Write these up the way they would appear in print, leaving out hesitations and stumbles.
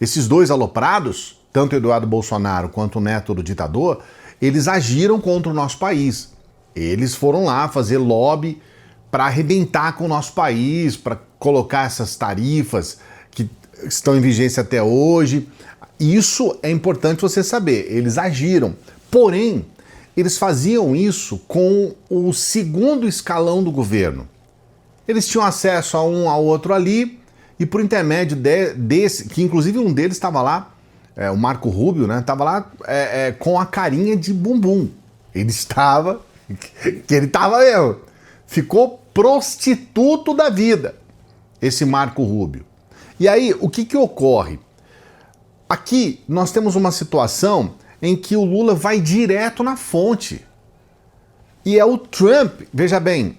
Esses dois aloprados, tanto Eduardo Bolsonaro quanto o neto do ditador, eles agiram contra o nosso país. Eles foram lá fazer lobby para arrebentar com o nosso país, para colocar essas tarifas que estão em vigência até hoje. Isso é importante você saber, eles agiram. Porém, eles faziam isso com o segundo escalão do governo. Eles tinham acesso a um ao outro ali, e por intermédio desse, que inclusive um deles estava lá, o Marco Rubio, né, estava lá com a carinha de bumbum. Ele estava mesmo. Ficou prostituto da vida, esse Marco Rubio. E aí, o que ocorre? Aqui nós temos uma situação em que o Lula vai direto na fonte. E é o Trump, veja bem,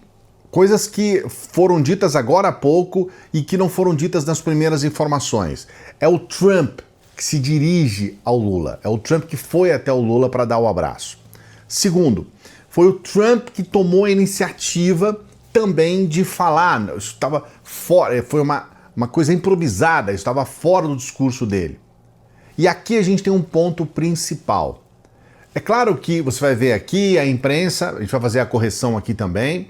coisas que foram ditas agora há pouco e que não foram ditas nas primeiras informações. É o Trump que se dirige ao Lula, é o Trump que foi até o Lula para dar o abraço. Segundo, foi o Trump que tomou a iniciativa também de falar, isso estava fora, foi uma coisa improvisada, isso estava fora do discurso dele. E aqui a gente tem um ponto principal. É claro que você vai ver aqui a imprensa, a gente vai fazer a correção aqui também,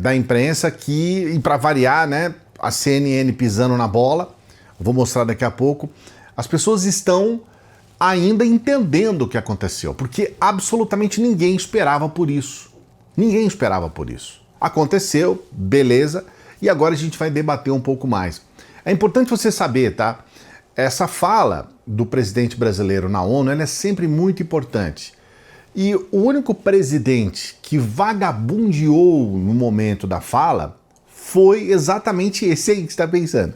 da imprensa que, e para variar, né, a CNN pisando na bola, vou mostrar daqui a pouco, as pessoas estão ainda entendendo o que aconteceu, porque absolutamente ninguém esperava por isso. Ninguém esperava por isso. Aconteceu, beleza, e agora a gente vai debater um pouco mais. É importante você saber, tá? Essa fala do presidente brasileiro na ONU, ela é sempre muito importante. E o único presidente que vagabundeou no momento da fala foi exatamente esse aí que você está pensando.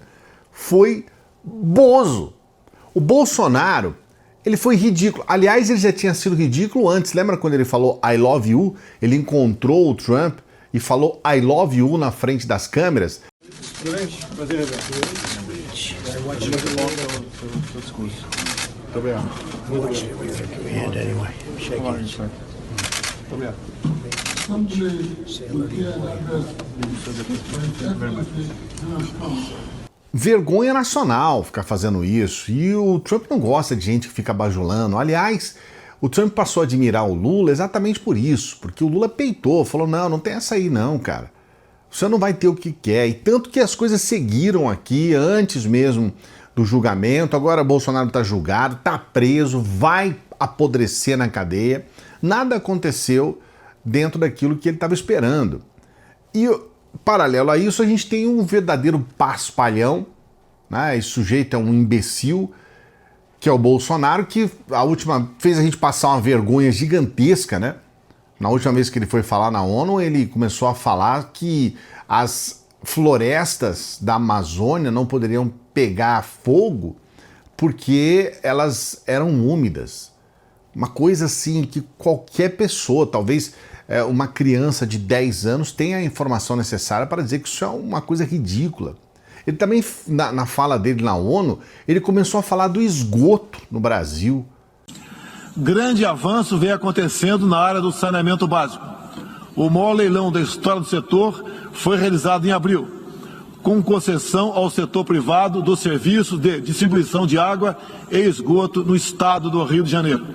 Foi Bozo. O Bolsonaro, ele foi ridículo. Aliás, ele já tinha sido ridículo antes. Lembra quando ele falou I love you? Ele encontrou o Trump e falou I love you na frente das câmeras. Vergonha nacional ficar fazendo isso. E o Trump não gosta de gente que fica bajulando. Aliás, o Trump passou a admirar o Lula exatamente por isso, porque o Lula peitou, falou, não tem essa aí não, cara. Você não vai ter o que quer. E tanto que as coisas seguiram aqui antes mesmo do julgamento. Agora Bolsonaro está julgado, está preso, vai apodrecer na cadeia. Nada aconteceu dentro daquilo que ele estava esperando. E paralelo a isso, a gente tem um verdadeiro paspalhão, né? Esse sujeito é um imbecil, que é o Bolsonaro, que a última fez a gente passar uma vergonha gigantesca, né? Na última vez que ele foi falar na ONU, ele começou a falar que as florestas da Amazônia não poderiam pegar fogo porque elas eram úmidas. Uma coisa assim que qualquer pessoa, talvez uma criança de 10 anos, tenha a informação necessária para dizer que isso é uma coisa ridícula. Ele também, na fala dele na ONU, ele começou a falar do esgoto no Brasil. Grande avanço vem acontecendo na área do saneamento básico. O maior leilão da história do setor foi realizado em abril, com concessão ao setor privado dos serviços de distribuição de água e esgoto no estado do Rio de Janeiro.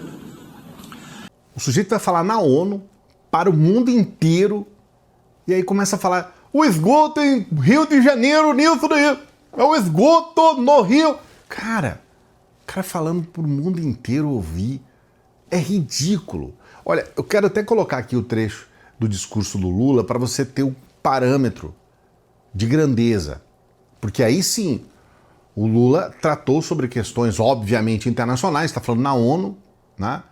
O sujeito vai falar na ONU, para o mundo inteiro, e aí começa a falar o esgoto em Rio de Janeiro, nisso daí, é o esgoto no Rio. Cara, o cara falando para o mundo inteiro ouvir, é ridículo. Olha, eu quero até colocar aqui o trecho do discurso do Lula para você ter um parâmetro de grandeza. Porque aí sim, o Lula tratou sobre questões obviamente internacionais, está falando na ONU, né?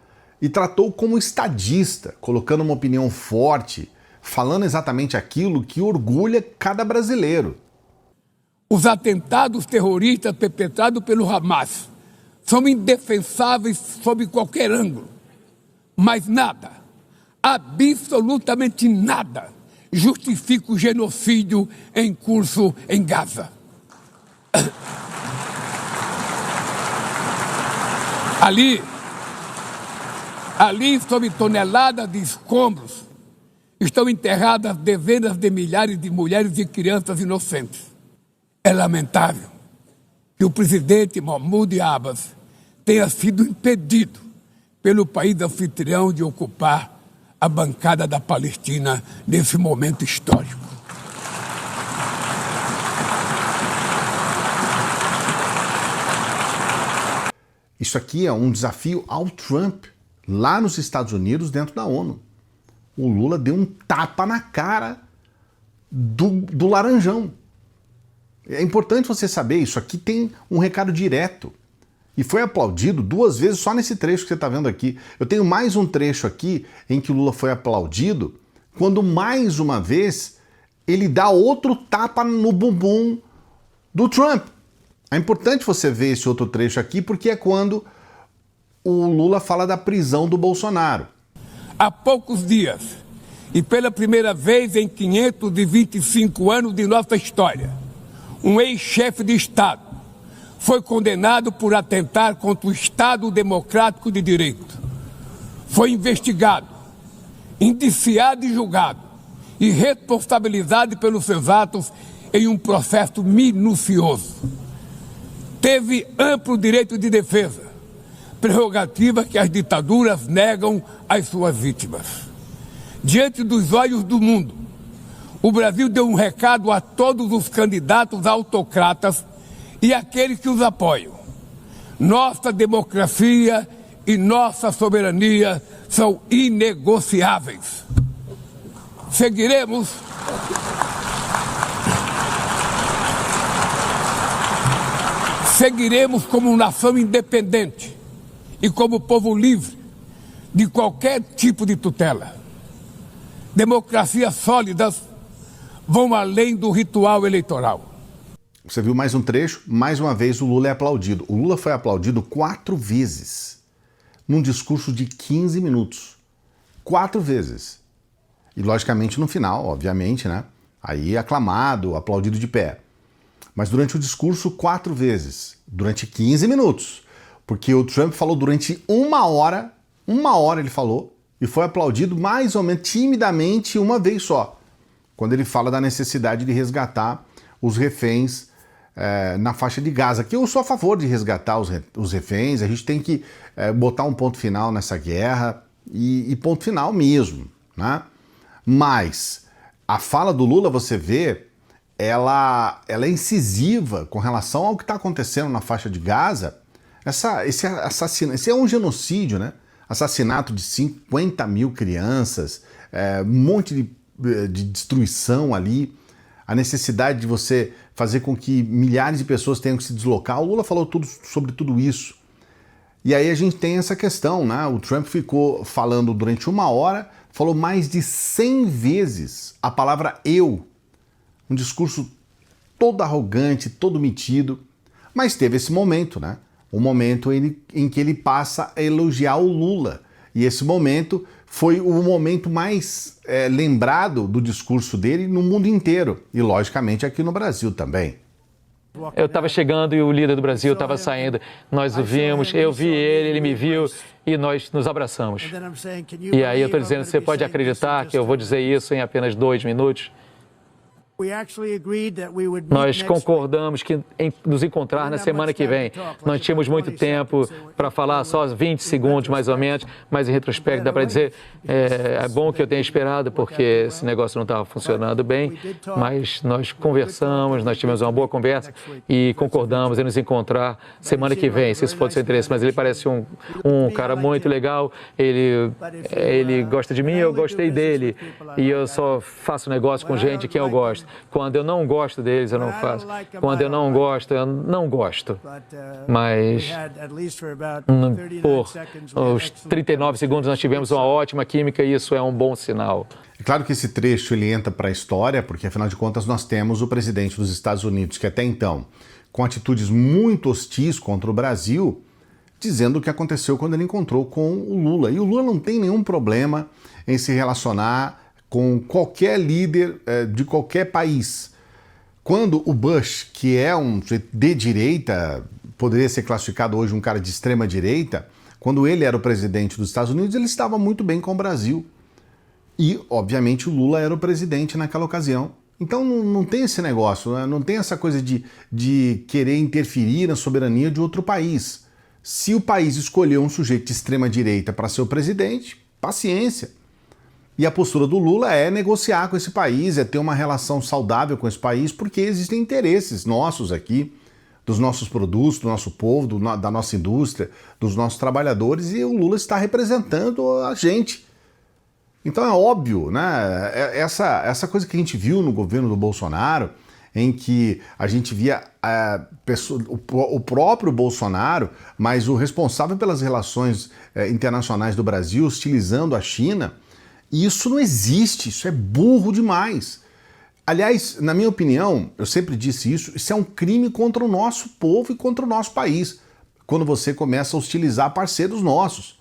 E tratou como estadista, colocando uma opinião forte, falando exatamente aquilo que orgulha cada brasileiro. Os atentados terroristas perpetrados pelo Hamas são indefensáveis sob qualquer ângulo, mas nada, absolutamente nada, justifica o genocídio em curso em Gaza. Ali, sob toneladas de escombros, estão enterradas dezenas de milhares de mulheres e crianças inocentes. É lamentável que o presidente Mahmoud Abbas tenha sido impedido pelo país anfitrião de ocupar a bancada da Palestina nesse momento histórico. Isso aqui é um desafio ao Trump, lá nos Estados Unidos, dentro da ONU. O Lula deu um tapa na cara do Laranjão. É importante você saber, isso aqui tem um recado direto. E foi aplaudido 2 vezes só nesse trecho que você está vendo aqui. Eu tenho mais um trecho aqui em que o Lula foi aplaudido, quando mais uma vez ele dá outro tapa no bumbum do Trump. É importante você ver esse outro trecho aqui, porque é quando o Lula fala da prisão do Bolsonaro. Há poucos dias, e pela primeira vez em 525 anos de nossa história, um ex-chefe de Estado foi condenado por atentar contra o Estado Democrático de Direito. Foi investigado, indiciado e julgado, e responsabilizado pelos seus atos em um processo minucioso. Teve amplo direito de defesa, prerrogativa que as ditaduras negam às suas vítimas. Diante dos olhos do mundo, o Brasil deu um recado a todos os candidatos autocratas e aqueles que os apoiam. Nossa democracia e nossa soberania são inegociáveis. Seguiremos como nação independente e como povo livre de qualquer tipo de tutela. Democracias sólidas vão além do ritual eleitoral. Você viu mais um trecho? Mais uma vez o Lula é aplaudido. O Lula foi aplaudido 4 vezes num discurso de 15 minutos. 4 vezes. E logicamente no final, obviamente, né? Aí aclamado, aplaudido de pé. Mas durante o discurso 4 vezes, durante 15 minutos. Porque o Trump falou durante 1 hora ele falou, e foi aplaudido mais ou menos timidamente uma vez só, quando ele fala da necessidade de resgatar os reféns na faixa de Gaza, que eu sou a favor de resgatar os reféns, a gente tem que botar um ponto final nessa guerra, e ponto final mesmo, né? Mas a fala do Lula, você vê, ela é incisiva com relação ao que está acontecendo na faixa de Gaza. Esse é um genocídio, né? Assassinato de 50 mil crianças, um monte de destruição ali, a necessidade de você fazer com que milhares de pessoas tenham que se deslocar. O Lula falou sobre tudo isso. E aí a gente tem essa questão, né? O Trump ficou falando durante 1 hora, falou mais de 100 vezes a palavra eu. Um discurso todo arrogante, todo metido. Mas teve esse momento, né? Um momento em que ele passa a elogiar o Lula. E esse momento foi o momento mais lembrado do discurso dele no mundo inteiro. E, logicamente, aqui no Brasil também. Eu estava chegando e o líder do Brasil estava saindo. Nós o vimos, eu vi ele me viu e nós nos abraçamos. E aí eu estou dizendo, você pode acreditar que eu vou dizer isso em apenas 2 minutos? Nós concordamos que nos encontrar na semana que vem. Não tínhamos muito tempo para falar, só 20 segundos mais ou menos, mas em retrospecto dá para dizer, é bom que eu tenha esperado porque esse negócio não estava funcionando bem, mas nós conversamos, nós tivemos uma boa conversa e concordamos em nos encontrar semana que vem, se isso for do seu interesse. Mas ele parece um cara muito legal, ele gosta de mim, eu gostei dele e eu só faço negócio com gente que eu gosto. Quando eu não gosto deles, eu não faço. Quando eu não gosto, eu não gosto. Mas por os 39 segundos nós tivemos uma ótima química e isso é um bom sinal. É claro que esse trecho ele entra para a história, porque afinal de contas nós temos o presidente dos Estados Unidos, que até então, com atitudes muito hostis contra o Brasil, dizendo o que aconteceu quando ele encontrou com o Lula. E o Lula não tem nenhum problema em se relacionar com qualquer líder de qualquer país. Quando o Bush, que é um de direita, poderia ser classificado hoje um cara de extrema direita, quando ele era o presidente dos Estados Unidos, ele estava muito bem com o Brasil. E, obviamente, o Lula era o presidente naquela ocasião. Então não tem esse negócio, né? Não tem essa coisa de querer interferir na soberania de outro país. Se o país escolheu um sujeito de extrema-direita para ser o presidente, paciência. E a postura do Lula é negociar com esse país, é ter uma relação saudável com esse país, porque existem interesses nossos aqui, dos nossos produtos, do nosso povo, da nossa indústria, dos nossos trabalhadores, e o Lula está representando a gente. Então é óbvio, né? Essa coisa que a gente viu no governo do Bolsonaro, em que a gente via o próprio Bolsonaro, mas o responsável pelas relações internacionais do Brasil hostilizando a China, isso não existe, isso é burro demais. Aliás, na minha opinião, eu sempre disse isso é um crime contra o nosso povo e contra o nosso país, quando você começa a hostilizar parceiros nossos.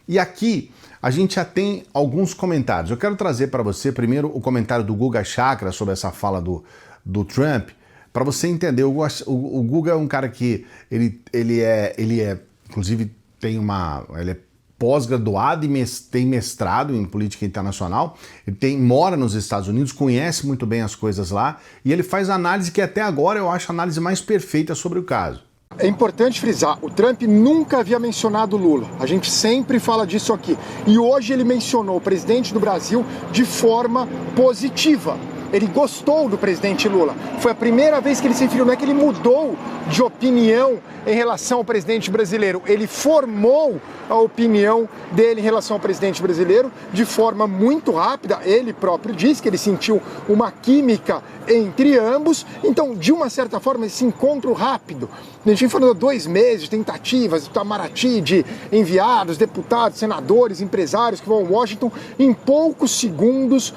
E aqui a gente já tem alguns comentários. Eu quero trazer para você primeiro o comentário do Guga Chakra sobre essa fala do Trump, para você entender. O Guga é um cara que ele é inclusive ele é pós-graduado e tem mestrado em política internacional, ele mora nos Estados Unidos, conhece muito bem as coisas lá, e ele faz análise que até agora eu acho a análise mais perfeita sobre o caso. É importante frisar, o Trump nunca havia mencionado Lula, a gente sempre fala disso aqui, e hoje ele mencionou o presidente do Brasil de forma positiva. Ele gostou do presidente Lula. Foi a primeira vez que ele se referiu, não é que ele mudou de opinião em relação ao presidente brasileiro. Ele formou a opinião dele em relação ao presidente brasileiro de forma muito rápida. Ele próprio disse que ele sentiu uma química entre ambos. Então, de uma certa forma, esse encontro rápido. A gente falou 2 meses de tentativas de Itamaraty, de enviados, deputados, senadores, empresários que vão a Washington. Em poucos segundos,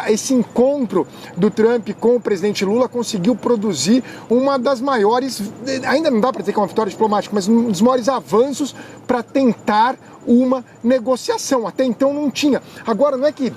esse encontro do Trump com o presidente Lula conseguiu produzir uma das maiores, ainda não dá para dizer que é uma vitória diplomática, mas um dos maiores avanços para tentar uma negociação. Até então não tinha. Agora, não é que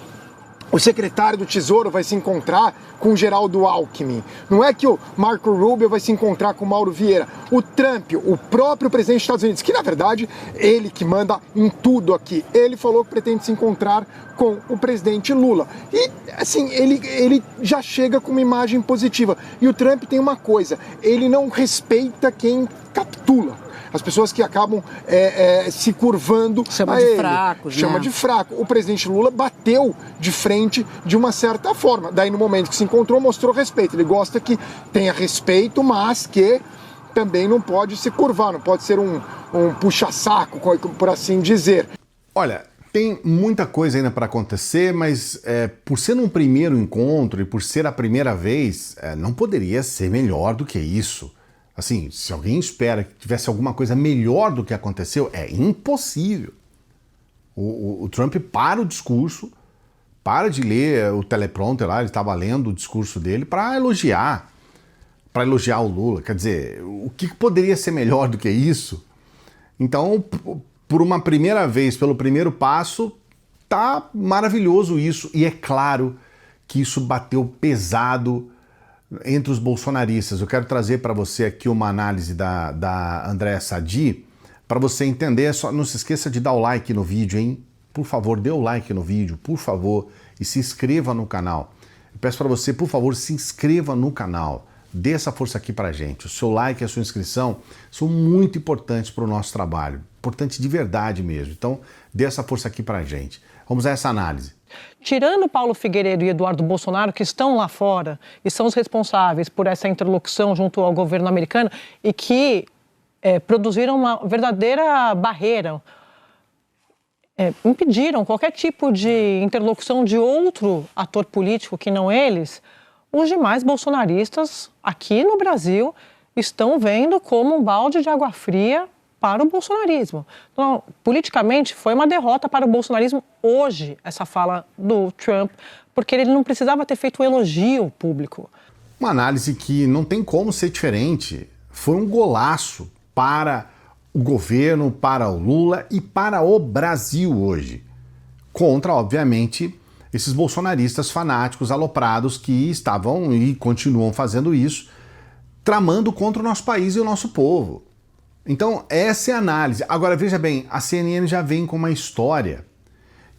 o secretário do Tesouro vai se encontrar com o Geraldo Alckmin. Não é que o Marco Rubio vai se encontrar com o Mauro Vieira. O Trump, o próprio presidente dos Estados Unidos, que na verdade ele que manda em tudo aqui, ele falou que pretende se encontrar com o presidente Lula. E assim, ele já chega com uma imagem positiva. E o Trump tem uma coisa, ele não respeita quem capitula. As pessoas que acabam se curvando a ele. Chama de fraco. O presidente Lula bateu de frente de uma certa forma. Daí, no momento que se encontrou, mostrou respeito. Ele gosta que tenha respeito, mas que também não pode se curvar, não pode ser um puxa-saco, por assim dizer. Olha, tem muita coisa ainda para acontecer, mas por ser um primeiro encontro e por ser a primeira vez, não poderia ser melhor do que isso. Assim, se alguém espera que tivesse alguma coisa melhor do que aconteceu, é impossível. O Trump para o discurso, para de ler o teleprompter lá, ele estava lendo o discurso dele para elogiar o Lula. Quer dizer, o que poderia ser melhor do que isso? Então, por uma primeira vez, pelo primeiro passo, tá maravilhoso isso. E é claro que isso bateu pesado entre os bolsonaristas. Eu quero trazer para você aqui uma análise da Andréa Sadi, para você entender. Só não se esqueça de dar o like no vídeo, hein? Por favor, dê o like no vídeo, por favor, e se inscreva no canal. Eu peço para você, por favor, se inscreva no canal. Dê essa força aqui para a gente. O seu like e a sua inscrição são muito importantes para o nosso trabalho. Importante de verdade mesmo. Então, dê essa força aqui para a gente. Vamos a essa análise. Tirando Paulo Figueiredo e Eduardo Bolsonaro, que estão lá fora e são os responsáveis por essa interlocução junto ao governo americano e que produziram uma verdadeira barreira, impediram qualquer tipo de interlocução de outro ator político que não eles, os demais bolsonaristas aqui no Brasil estão vendo como um balde de água fria para o bolsonarismo. Então, politicamente, foi uma derrota para o bolsonarismo hoje, essa fala do Trump, porque ele não precisava ter feito um elogio público. Uma análise que não tem como ser diferente. Foi um golaço para o governo, para o Lula e para o Brasil hoje. Contra, obviamente, esses bolsonaristas fanáticos, aloprados, que estavam e continuam fazendo isso, tramando contra o nosso país e o nosso povo. Então, essa é a análise. Agora, veja bem, a CNN já vem com uma história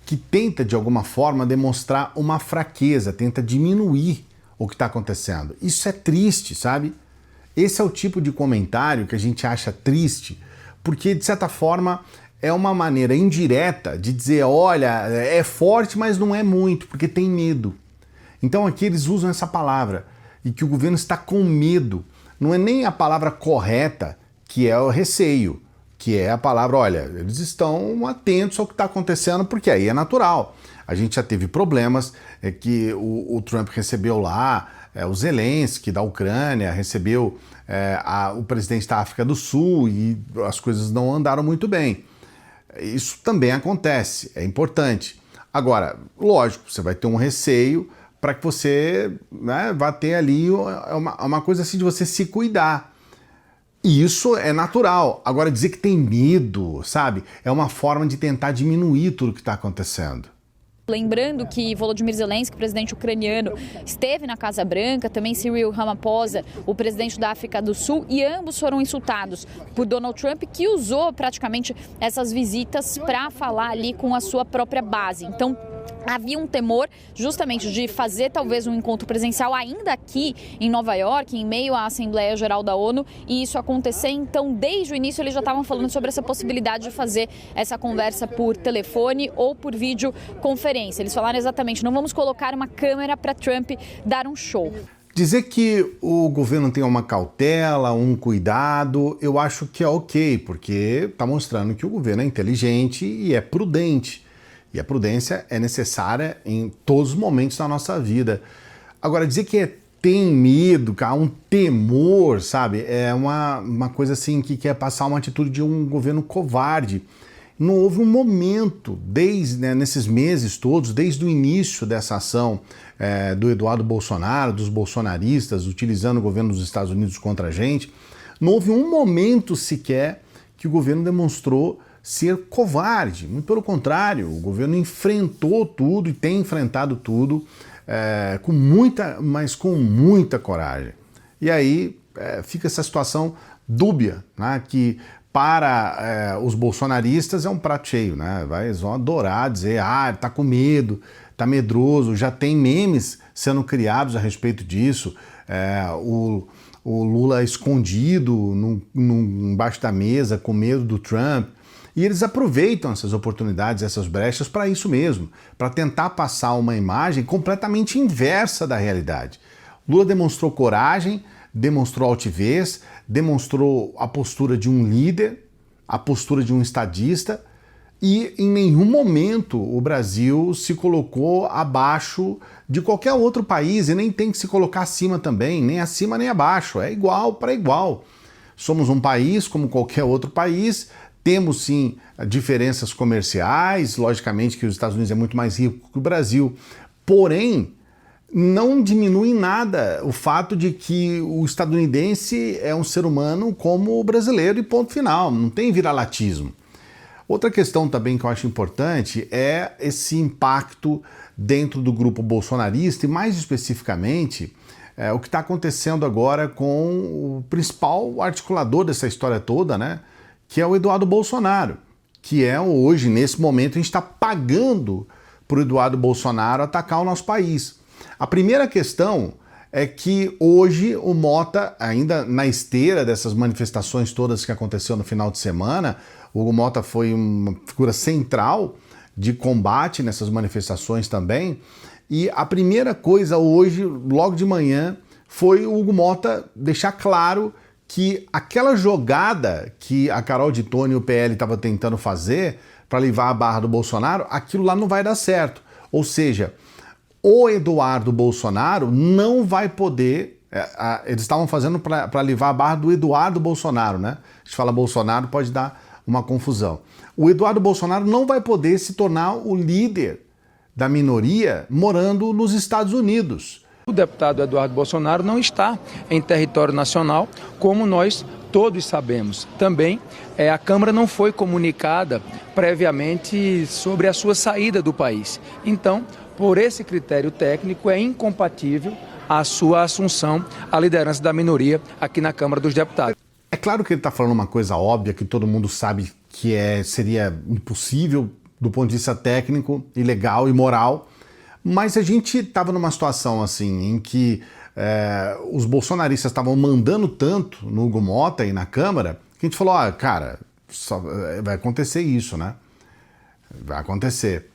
que tenta, de alguma forma, demonstrar uma fraqueza, tenta diminuir o que está acontecendo. Isso é triste, sabe? Esse é o tipo de comentário que a gente acha triste, porque, de certa forma, é uma maneira indireta de dizer, olha, é forte, mas não é muito, porque tem medo. Então aqui eles usam essa palavra, e que o governo está com medo. Não é nem a palavra correta, que é o receio, que é a palavra, olha, eles estão atentos ao que está acontecendo, porque aí é natural. A gente já teve problemas, que o Trump recebeu lá, o Zelensky da Ucrânia, recebeu o presidente da África do Sul e as coisas não andaram muito bem. Isso também acontece, é importante. Agora, lógico, você vai ter um receio para que você, né, vá ter ali uma coisa assim de você se cuidar. E isso é natural. Agora, dizer que tem medo, sabe, é uma forma de tentar diminuir tudo que está acontecendo. Lembrando que Volodymyr Zelensky, presidente ucraniano, esteve na Casa Branca, também Cyril Ramaphosa, o presidente da África do Sul, e ambos foram insultados por Donald Trump, que usou praticamente essas visitas para falar ali com a sua própria base. Então, havia um temor justamente de fazer talvez um encontro presencial ainda aqui em Nova York, em meio à Assembleia Geral da ONU, e isso acontecer. Então, desde o início, eles já estavam falando sobre essa possibilidade de fazer essa conversa por telefone ou por videoconferência. Eles falaram exatamente, não vamos colocar uma câmera para Trump dar um show. Dizer que o governo tem uma cautela, um cuidado, eu acho que é ok, porque está mostrando que o governo é inteligente e é prudente. E a prudência é necessária em todos os momentos da nossa vida. Agora, dizer que tem medo, há um temor, sabe? É uma coisa assim que quer passar uma atitude de um governo covarde. Não houve um momento, nesses meses todos, desde o início dessa ação do Eduardo Bolsonaro, dos bolsonaristas, utilizando o governo dos Estados Unidos contra a gente, não houve um momento sequer que o governo demonstrou ser covarde. Muito pelo contrário, o governo enfrentou tudo e tem enfrentado tudo com muita coragem. E aí fica essa situação dúbia, né, que para os bolsonaristas é um prato cheio, né? Eles vão adorar dizer, tá com medo, tá medroso, já tem memes sendo criados a respeito disso, o Lula escondido embaixo da mesa com medo do Trump. E eles aproveitam essas oportunidades, essas brechas para isso mesmo, para tentar passar uma imagem completamente inversa da realidade. Lula demonstrou coragem, demonstrou altivez, demonstrou a postura de um líder, a postura de um estadista, e em nenhum momento o Brasil se colocou abaixo de qualquer outro país, e nem tem que se colocar acima também, nem acima nem abaixo, é igual para igual. Somos um país como qualquer outro país. Temos sim diferenças comerciais, logicamente que os Estados Unidos é muito mais rico que o Brasil, porém não diminui em nada o fato de que o estadunidense é um ser humano como o brasileiro e ponto final, não tem viralatismo. Outra questão também que eu acho importante é esse impacto dentro do grupo bolsonarista e mais especificamente o que está acontecendo agora com o principal articulador dessa história toda, né? Que é o Eduardo Bolsonaro, que hoje, nesse momento, a gente está pagando para o Eduardo Bolsonaro atacar o nosso país. A primeira questão é que hoje o Mota, ainda na esteira dessas manifestações todas que aconteceu no final de semana, o Mota foi uma figura central de combate nessas manifestações também, e a primeira coisa hoje, logo de manhã, foi o Hugo Mota deixar claro que aquela jogada que a Carol de Tone e o PL estavam tentando fazer para levar a barra do Bolsonaro, aquilo lá não vai dar certo. Ou seja, o Eduardo Bolsonaro não vai poder... eles estavam fazendo para levar a barra do Eduardo Bolsonaro, né? A gente fala Bolsonaro, pode dar uma confusão. O Eduardo Bolsonaro não vai poder se tornar o líder da minoria morando nos Estados Unidos. O deputado Eduardo Bolsonaro não está em território nacional, como nós todos sabemos. Também a Câmara não foi comunicada previamente sobre a sua saída do país. Então, por esse critério técnico, é incompatível a sua assunção à liderança da minoria aqui na Câmara dos Deputados. É claro que ele está falando uma coisa óbvia, que todo mundo sabe que seria impossível do ponto de vista técnico e legal e moral, mas a gente estava numa situação assim em que os bolsonaristas estavam mandando tanto no Hugo Mota e na Câmara que a gente falou, cara, vai acontecer isso, né? Vai acontecer.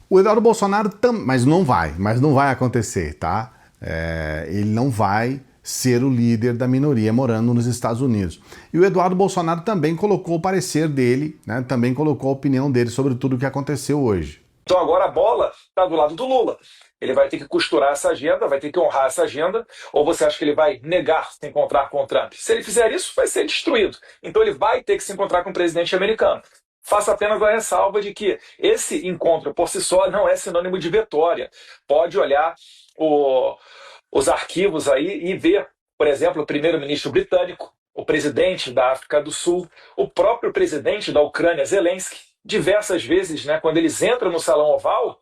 O Eduardo Bolsonaro mas não vai acontecer, tá? Ele não vai ser o líder da minoria morando nos Estados Unidos. E o Eduardo Bolsonaro também colocou o parecer dele, né? Também colocou a opinião dele sobre tudo o que aconteceu hoje. Então agora a bola está do lado do Lula. Ele vai ter que costurar essa agenda, vai ter que honrar essa agenda, ou você acha que ele vai negar se encontrar com o Trump? Se ele fizer isso, vai ser destruído. Então ele vai ter que se encontrar com o presidente americano. Faço apenas a ressalva de que esse encontro por si só não é sinônimo de vitória. Pode olhar os arquivos aí e ver, por exemplo, o primeiro-ministro britânico, o presidente da África do Sul, o próprio presidente da Ucrânia, Zelensky, diversas vezes, né, quando eles entram no Salão Oval,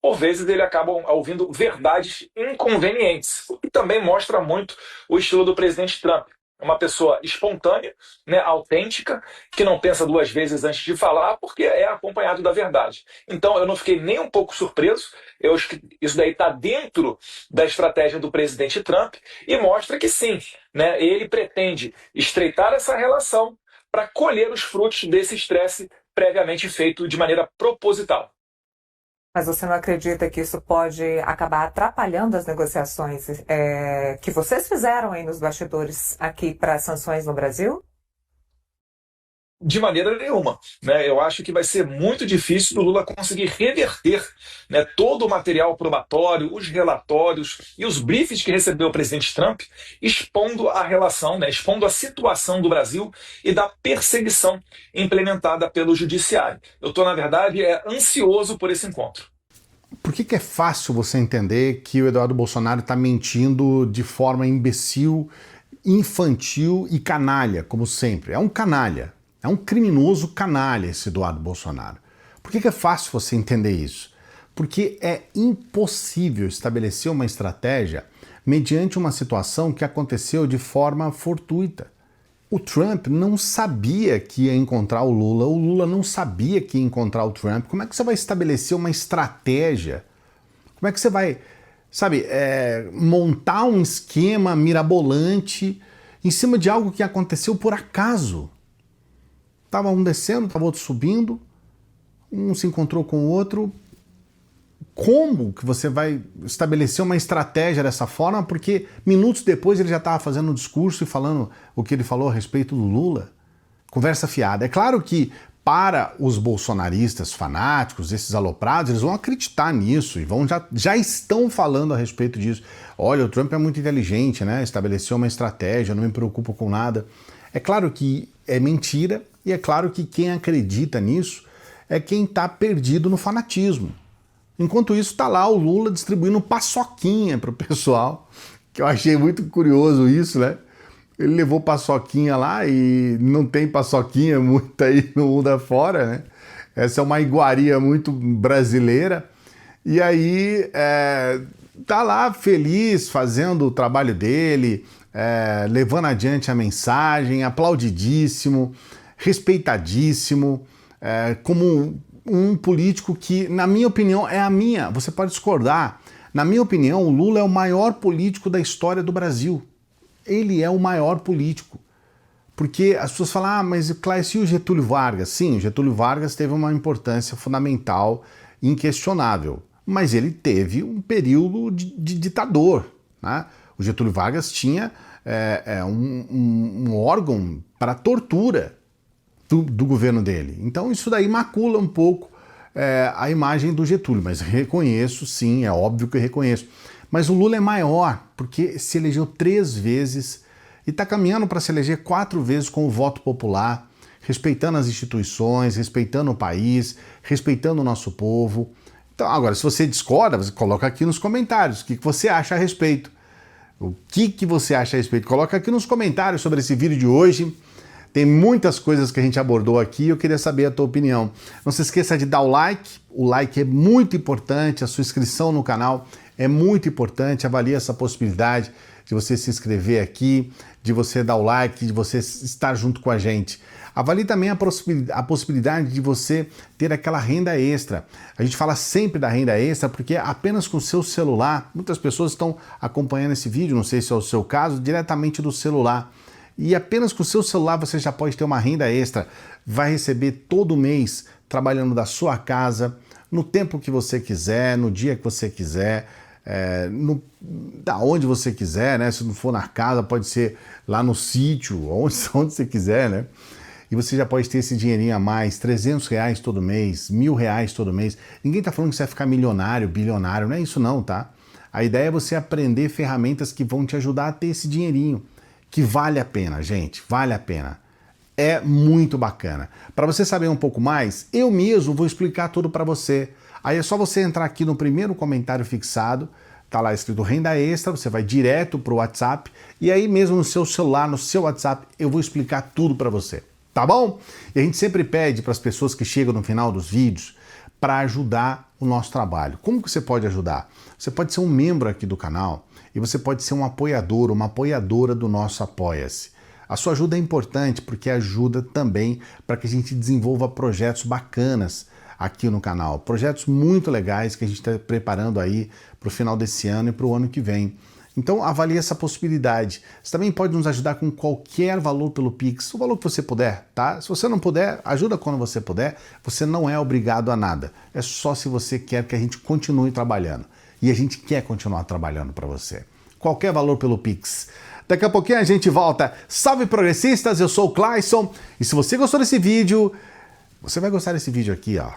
por vezes eles acabam ouvindo verdades inconvenientes, o que também mostra muito o estilo do presidente Trump. Uma pessoa espontânea, né, autêntica, que não pensa duas vezes antes de falar, porque é acompanhado da verdade. Então eu não fiquei nem um pouco surpreso, eu acho que isso daí está dentro da estratégia do presidente Trump e mostra que sim, né, ele pretende estreitar essa relação para colher os frutos desse estresse previamente feito de maneira proposital. Mas você não acredita que isso pode acabar atrapalhando as negociações que vocês fizeram aí nos bastidores aqui para sanções no Brasil? De maneira nenhuma, né? Eu acho que vai ser muito difícil do Lula conseguir reverter, né, todo o material probatório, os relatórios e os briefings que recebeu o presidente Trump, expondo a relação, né, expondo a situação do Brasil e da perseguição implementada pelo judiciário. Eu estou, na verdade, ansioso por esse encontro. Por que é fácil você entender que o Eduardo Bolsonaro está mentindo de forma imbecil, infantil e canalha, como sempre? É um canalha. É um criminoso canalha esse Eduardo Bolsonaro. Por que é fácil você entender isso? Porque é impossível estabelecer uma estratégia mediante uma situação que aconteceu de forma fortuita. O Trump não sabia que ia encontrar o Lula não sabia que ia encontrar o Trump. Como é que você vai estabelecer uma estratégia? Como é que você vai, montar um esquema mirabolante em cima de algo que aconteceu por acaso? Estava um descendo, estava outro subindo, um se encontrou com o outro. Como que você vai estabelecer uma estratégia dessa forma? Porque minutos depois ele já estava fazendo um discurso e falando o que ele falou a respeito do Lula. Conversa fiada. É claro que para os bolsonaristas fanáticos, esses aloprados, eles vão acreditar nisso e já estão falando a respeito disso. Olha, o Trump é muito inteligente, né? Estabeleceu uma estratégia, não me preocupo com nada. É claro que é mentira. E é claro que quem acredita nisso é quem está perdido no fanatismo. Enquanto isso, está lá o Lula distribuindo paçoquinha para o pessoal, que eu achei muito curioso isso, né? Ele levou paçoquinha lá e não tem paçoquinha muito aí no mundo afora, né? Essa é uma iguaria muito brasileira. E aí, tá lá feliz, fazendo o trabalho dele, levando adiante a mensagem, aplaudidíssimo, respeitadíssimo, como um político que, na minha opinião, é a minha. Você pode discordar. Na minha opinião, o Lula é o maior político da história do Brasil. Ele é o maior político. Porque as pessoas falam, mas Clayton, e o Getúlio Vargas? Sim, o Getúlio Vargas teve uma importância fundamental, inquestionável. Mas ele teve um período de ditador, né? O Getúlio Vargas tinha um órgão para tortura do governo dele. Então isso daí macula um pouco a imagem do Getúlio, mas reconheço, sim, é óbvio que eu reconheço. Mas o Lula é maior, porque se elegeu 3 vezes e está caminhando para se eleger 4 vezes com o voto popular, respeitando as instituições, respeitando o país, respeitando o nosso povo. Então, agora, se você discorda, você coloca aqui nos comentários o que você acha a respeito. O que você acha a respeito? Coloca aqui nos comentários sobre esse vídeo de hoje. Tem muitas coisas que a gente abordou aqui e eu queria saber a tua opinião. Não se esqueça de dar o like é muito importante, a sua inscrição no canal é muito importante, avalie essa possibilidade de você se inscrever aqui, de você dar o like, de você estar junto com a gente. Avalie também a possibilidade de você ter aquela renda extra. A gente fala sempre da renda extra porque apenas com o seu celular, muitas pessoas estão acompanhando esse vídeo, não sei se é o seu caso, diretamente do celular. E apenas com o seu celular você já pode ter uma renda extra. Vai receber todo mês trabalhando da sua casa, no tempo que você quiser, no dia que você quiser, da onde você quiser, né? Se não for na casa, pode ser lá no sítio, onde você quiser, né? E você já pode ter esse dinheirinho a mais, R$300 todo mês, R$1.000 todo mês. Ninguém tá falando que você vai ficar milionário, bilionário, não é isso não, tá? A ideia é você aprender ferramentas que vão te ajudar a ter esse dinheirinho, que vale a pena, gente, vale a pena. É muito bacana. Para você saber um pouco mais, eu mesmo vou explicar tudo para você. Aí é só você entrar aqui no primeiro comentário fixado, tá lá escrito renda extra, você vai direto pro WhatsApp e aí mesmo no seu celular, no seu WhatsApp, eu vou explicar tudo para você. Tá bom? E a gente sempre pede para as pessoas que chegam no final dos vídeos para ajudar o nosso trabalho. Como que você pode ajudar? Você pode ser um membro aqui do canal e você pode ser um apoiador, uma apoiadora do nosso Apoia-se. A sua ajuda é importante porque ajuda também para que a gente desenvolva projetos bacanas aqui no canal. Projetos muito legais que a gente está preparando aí para o final desse ano e para o ano que vem. Então avalie essa possibilidade. Você também pode nos ajudar com qualquer valor pelo Pix, o valor que você puder, tá? Se você não puder, ajuda quando você puder. Você não é obrigado a nada. É só se você quer que a gente continue trabalhando. E a gente quer continuar trabalhando para você. Qualquer valor pelo Pix. Daqui a pouquinho a gente volta. Salve progressistas, eu sou o Clayson. E se você gostou desse vídeo, você vai gostar desse vídeo aqui, ó.